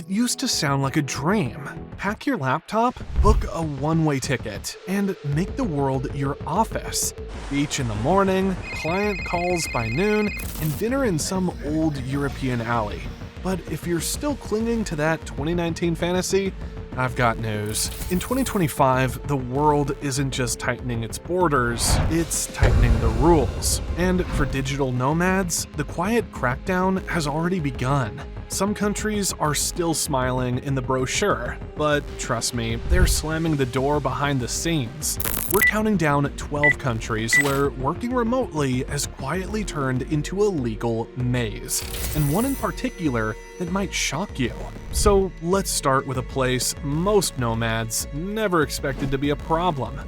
It used to sound like a dream. Pack your laptop, book a one-way ticket, and make the world your office. Beach in the morning, client calls by noon, and dinner in some old European alley. But if you're still clinging to that 2019 fantasy, I've got news. In 2025, the world isn't just tightening its borders, it's tightening the rules. And for digital nomads, the quiet crackdown has already begun. Some countries are still smiling in the brochure, but trust me, they're slamming the door behind the scenes. We're counting down 12 countries where working remotely has quietly turned into a legal maze, and one in particular that might shock you. So let's start with a place most nomads never expected to be a problem.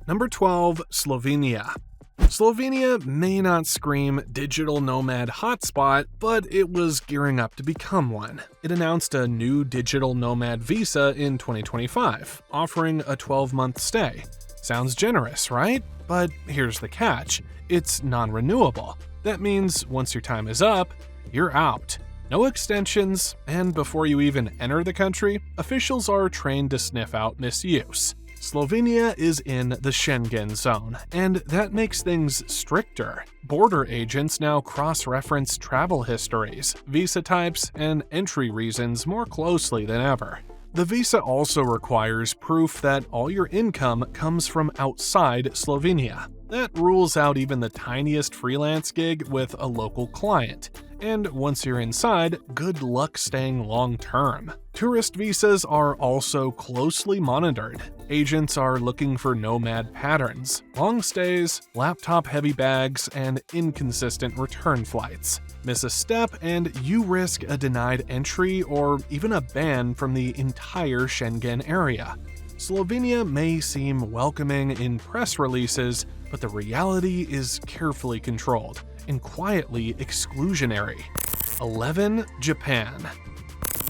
Number 12, Slovenia. Slovenia may not scream digital nomad hotspot, but it was gearing up to become one. It announced a new digital nomad visa in 2025, offering a 12-month stay. Sounds generous, right? But here's the catch. It's non-renewable. That means once your time is up, you're out. No extensions, and before you even enter the country, officials are trained to sniff out misuse. Slovenia is in the Schengen zone, and that makes things stricter. Border agents now cross-reference travel histories, visa types, and entry reasons more closely than ever. The visa also requires proof that all your income comes from outside Slovenia. That rules out even the tiniest freelance gig with a local client. And once you're inside, good luck staying long-term. Tourist visas are also closely monitored. Agents are looking for nomad patterns, long stays, laptop-heavy bags, and inconsistent return flights. Miss a step and you risk a denied entry or even a ban from the entire Schengen area. Slovenia may seem welcoming in press releases, but the reality is carefully controlled and quietly exclusionary. 11. Japan.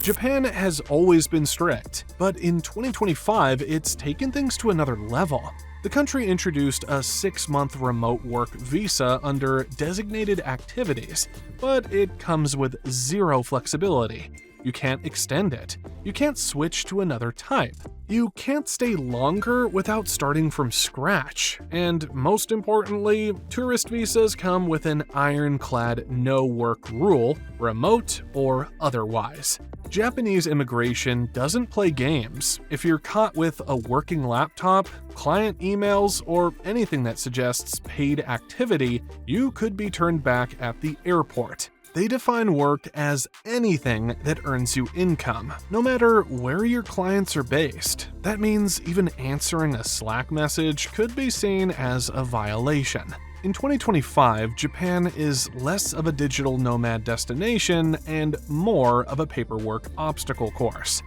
Japan has always been strict, but in 2025 it's taken things to another level. The country introduced a 6-month remote work visa under designated activities, but it comes with zero flexibility. You can't extend it. You can't switch to another type. You can't stay longer without starting from scratch. And most importantly, tourist visas come with an ironclad no-work rule, remote or otherwise. Japanese immigration doesn't play games. If you're caught with a working laptop, client emails, or anything that suggests paid activity, you could be turned back at the airport. They define work as anything that earns you income, no matter where your clients are based. That means even answering a Slack message could be seen as a violation. In 2025, Japan is less of a digital nomad destination and more of a paperwork obstacle course.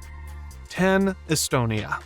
10. Estonia.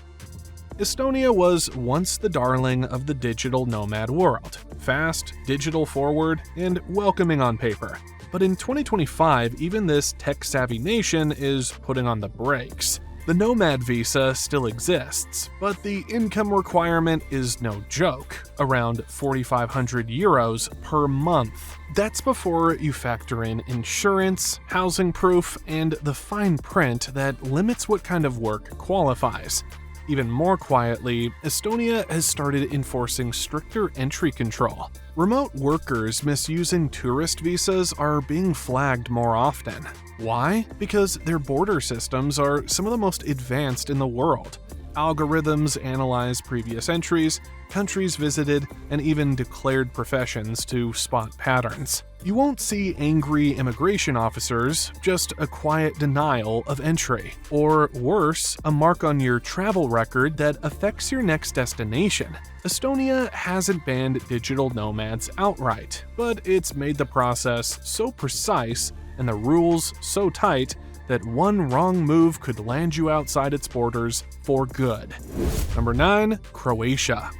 Estonia was once the darling of the digital nomad world, fast, digital forward, and welcoming on paper. But in 2025, even this tech-savvy nation is putting on the brakes. The nomad visa still exists, but the income requirement is no joke, around 4,500 euros per month. That's before you factor in insurance, housing proof, and the fine print that limits what kind of work qualifies. Even more quietly, Estonia has started enforcing stricter entry control. Remote workers misusing tourist visas are being flagged more often. Why? Because their border systems are some of the most advanced in the world. Algorithms analyze previous entries, countries visited, and even declared professions to spot patterns. You won't see angry immigration officers, just a quiet denial of entry. Or worse, a mark on your travel record that affects your next destination. Estonia hasn't banned digital nomads outright, but it's made the process so precise and the rules so tight that one wrong move could land you outside its borders for good. Number 9. Croatia.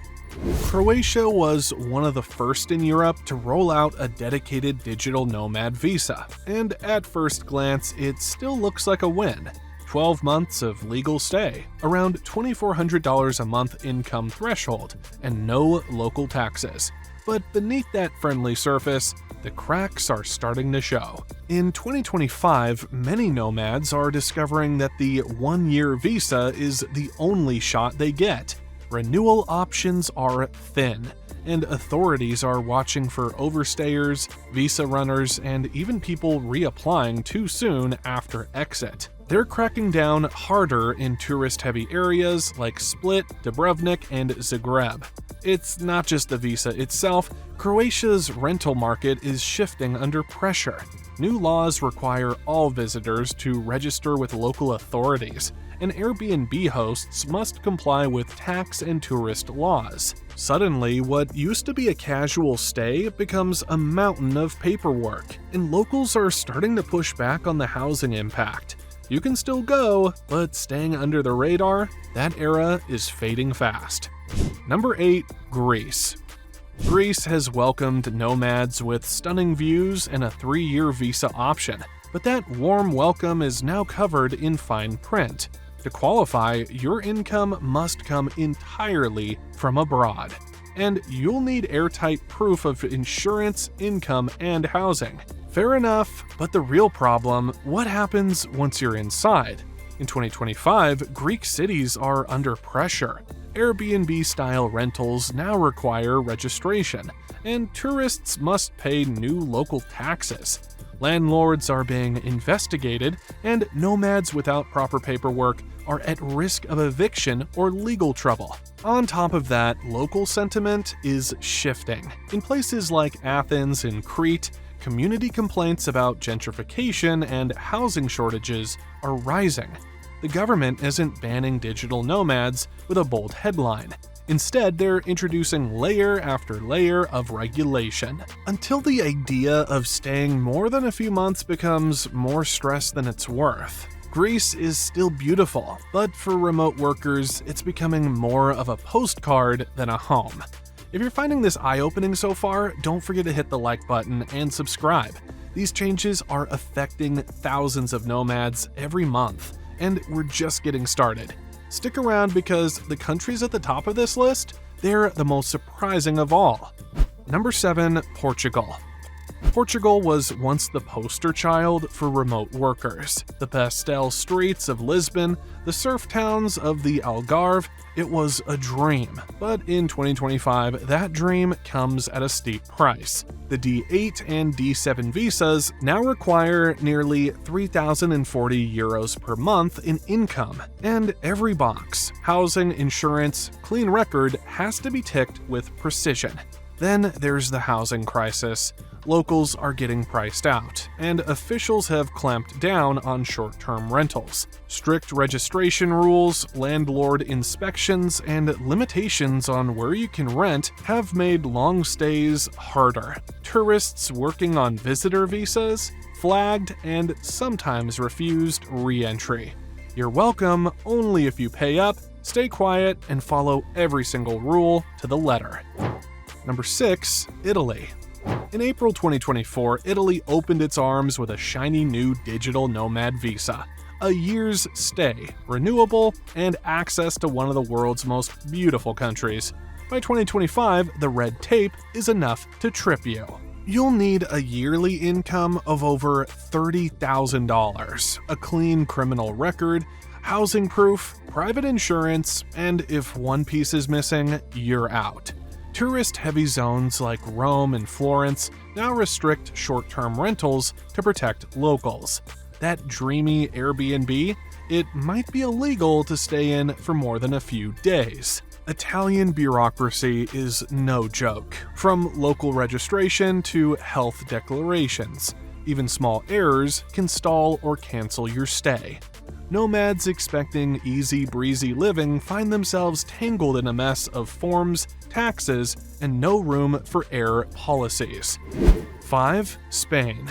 Croatia was one of the first in Europe to roll out a dedicated digital nomad visa, and at first glance, it still looks like a win. 12 months of legal stay, around $2,400 a month income threshold, and no local taxes. But beneath that friendly surface, the cracks are starting to show. In 2025, many nomads are discovering that the one-year visa is the only shot they get. Renewal options are thin, and authorities are watching for overstayers, visa runners, and even people reapplying too soon after exit. They're cracking down harder in tourist-heavy areas like Split, Dubrovnik, and Zagreb. It's not just the visa itself. Croatia's rental market is shifting under pressure. New laws require all visitors to register with local authorities, and Airbnb hosts must comply with tax and tourist laws. Suddenly, what used to be a casual stay becomes a mountain of paperwork, and locals are starting to push back on the housing impact. You can still go, but staying under the radar, that era is fading fast. Number 8. Greece. Greece has welcomed nomads with stunning views and a 3-year visa option, but that warm welcome is now covered in fine print. To qualify, your income must come entirely from abroad, and you'll need airtight proof of insurance, income, and housing. Fair enough, but the real problem, what happens once you're inside? In 2025, Greek cities are under pressure. Airbnb-style rentals now require registration, and tourists must pay new local taxes. Landlords are being investigated, and nomads without proper paperwork are at risk of eviction or legal trouble. On top of that, local sentiment is shifting. In places like Athens and Crete, community complaints about gentrification and housing shortages are rising. The government isn't banning digital nomads with a bold headline. Instead, they're introducing layer after layer of regulation, until the idea of staying more than a few months becomes more stress than it's worth. Greece is still beautiful, but for remote workers, it's becoming more of a postcard than a home. If you're finding this eye-opening so far, don't forget to hit the like button and subscribe. These changes are affecting thousands of nomads every month, and we're just getting started. Stick around because the countries at the top of this list, they're the most surprising of all. Number 7. Portugal. Portugal was once the poster child for remote workers. The pastel streets of Lisbon, the surf towns of the Algarve, it was a dream. But in 2025, that dream comes at a steep price. The D8 and D7 visas now require nearly 3,040 euros per month in income, and every box, housing, insurance, clean record, has to be ticked with precision. Then there's the housing crisis. Locals are getting priced out, and officials have clamped down on short-term rentals. Strict registration rules, landlord inspections, and limitations on where you can rent have made long stays harder. Tourists working on visitor visas flagged and sometimes refused re-entry. You're welcome only if you pay up, stay quiet, and follow every single rule to the letter. Number 6. Italy. In April 2024, Italy opened its arms with a shiny new digital nomad visa, a year's stay, renewable, and access to one of the world's most beautiful countries. By 2025, the red tape is enough to trip you. You'll need a yearly income of over $30,000, a clean criminal record, housing proof, private insurance, and if one piece is missing, you're out. Tourist-heavy zones like Rome and Florence now restrict short-term rentals to protect locals. That dreamy Airbnb, it might be illegal to stay in for more than a few days. Italian bureaucracy is no joke, from local registration to health declarations. Even small errors can stall or cancel your stay. Nomads expecting easy-breezy living find themselves tangled in a mess of forms, taxes, and no room for error policies. 5. Spain.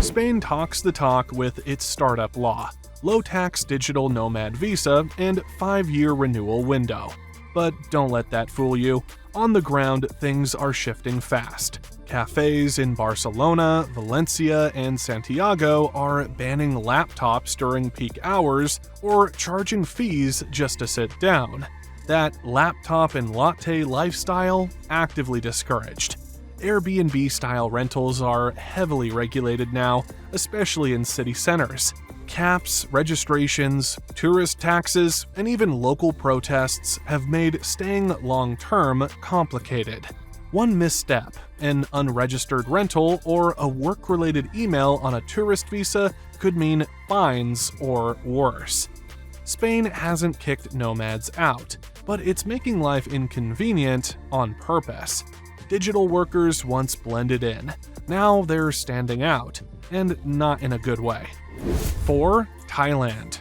Spain talks the talk with its startup law, low-tax digital nomad visa, and 5-year renewal window. But don't let that fool you. On the ground, things are shifting fast. Cafes in Barcelona, Valencia, and Santiago are banning laptops during peak hours or charging fees just to sit down. That laptop and latte lifestyle actively discouraged. Airbnb-style rentals are heavily regulated now, especially in city centers. Caps, registrations, tourist taxes, and even local protests have made staying long-term complicated. One misstep, an unregistered rental, or a work-related email on a tourist visa could mean fines or worse. Spain hasn't kicked nomads out, but it's making life inconvenient on purpose. Digital workers once blended in. Now they're standing out, and not in a good way. 4. Thailand.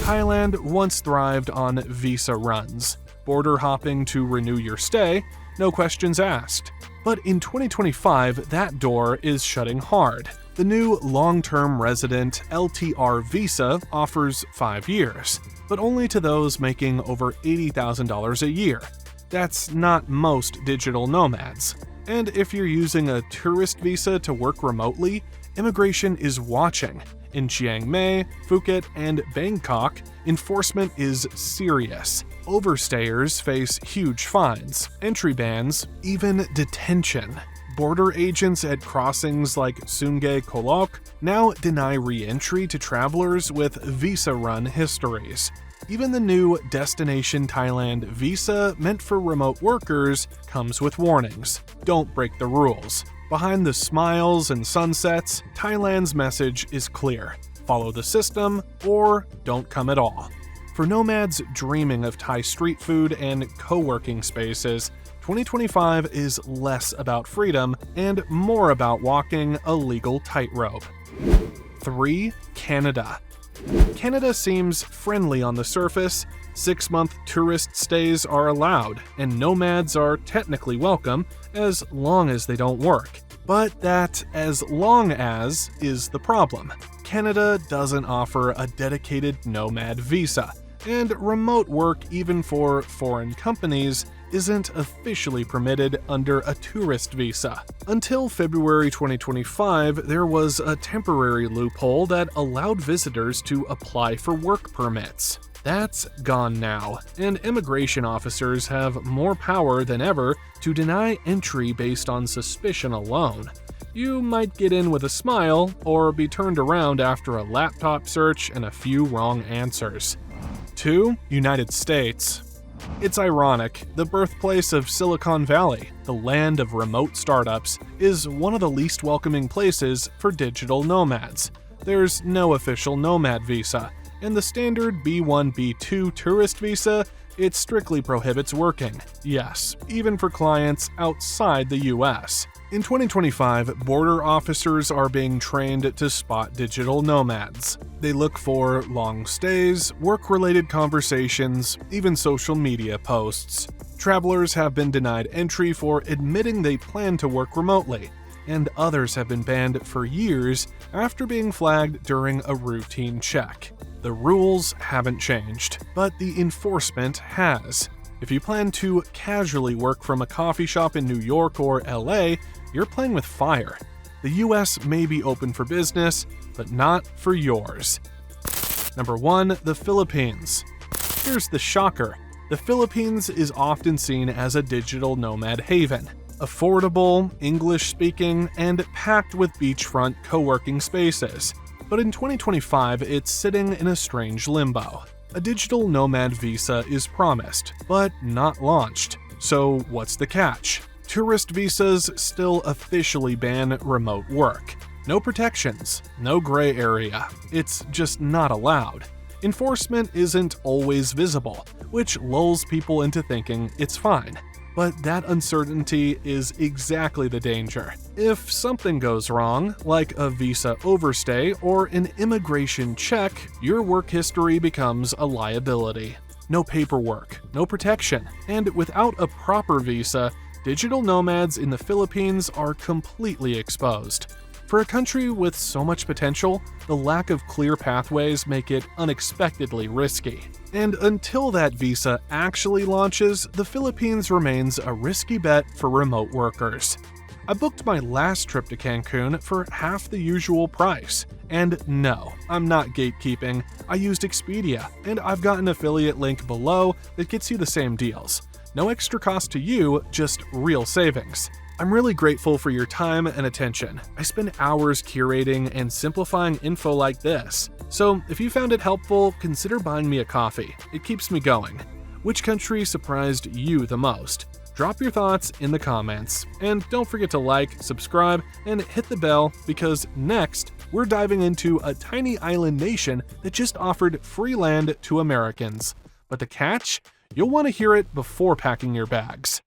Thailand once thrived on visa runs, border hopping to renew your stay, no questions asked. But in 2025, that door is shutting hard. The new long-term resident LTR visa offers 5 years, but only to those making over $80,000 a year. That's not most digital nomads. And if you're using a tourist visa to work remotely, immigration is watching. In Chiang Mai, Phuket, and Bangkok, enforcement is serious. Overstayers face huge fines, entry bans, even detention. Border agents at crossings like Sungai Kolok now deny re-entry to travelers with visa-run histories. Even the new Destination Thailand visa meant for remote workers comes with warnings. Don't break the rules. Behind the smiles and sunsets, Thailand's message is clear. Follow the system or don't come at all. For nomads dreaming of Thai street food and co-working spaces, 2025 is less about freedom and more about walking a legal tightrope. 3. Canada. Canada seems friendly on the surface. 6-month tourist stays are allowed, and nomads are technically welcome as long as they don't work. But that "as long as" is the problem. Canada doesn't offer a dedicated nomad visa, and remote work, even for foreign companies, isn't officially permitted under a tourist visa. Until February 2025, there was a temporary loophole that allowed visitors to apply for work permits. That's gone now, and immigration officers have more power than ever to deny entry based on suspicion alone. You might get in with a smile, or be turned around after a laptop search and a few wrong answers. 2. United States. It's ironic, the birthplace of Silicon Valley, the land of remote startups, is one of the least welcoming places for digital nomads. There's no official nomad visa, and the standard B1-B2 tourist visa, it strictly prohibits working. Yes, even for clients outside the US. In 2025, border officers are being trained to spot digital nomads. They look for long stays, work-related conversations, even social media posts. Travelers have been denied entry for admitting they plan to work remotely, and others have been banned for years after being flagged during a routine check. The rules haven't changed, but the enforcement has. If you plan to casually work from a coffee shop in New York or LA, you're playing with fire. The US may be open for business, but not for yours. Number 1. The Philippines. Here's the shocker. The Philippines is often seen as a digital nomad haven. Affordable, English-speaking, and packed with beachfront co-working spaces. But in 2025, it's sitting in a strange limbo. A digital nomad visa is promised, but not launched. So what's the catch? Tourist visas still officially ban remote work. No protections, no gray area. It's just not allowed. Enforcement isn't always visible, which lulls people into thinking it's fine. But that uncertainty is exactly the danger. If something goes wrong, like a visa overstay or an immigration check, your work history becomes a liability. No paperwork, no protection, and without a proper visa, digital nomads in the Philippines are completely exposed. For a country with so much potential, the lack of clear pathways make it unexpectedly risky. And until that visa actually launches, the Philippines remains a risky bet for remote workers. I booked my last trip to Cancun for half the usual price. And no, I'm not gatekeeping. I used Expedia, and I've got an affiliate link below that gets you the same deals. No extra cost to you, just real savings. I'm really grateful for your time and attention. I spend hours curating and simplifying info like this. So if you found it helpful, consider buying me a coffee. It keeps me going. Which country surprised you the most? Drop your thoughts in the comments. And don't forget to like, subscribe, and hit the bell because next, we're diving into a tiny island nation that just offered free land to Americans. But the catch? You'll want to hear it before packing your bags.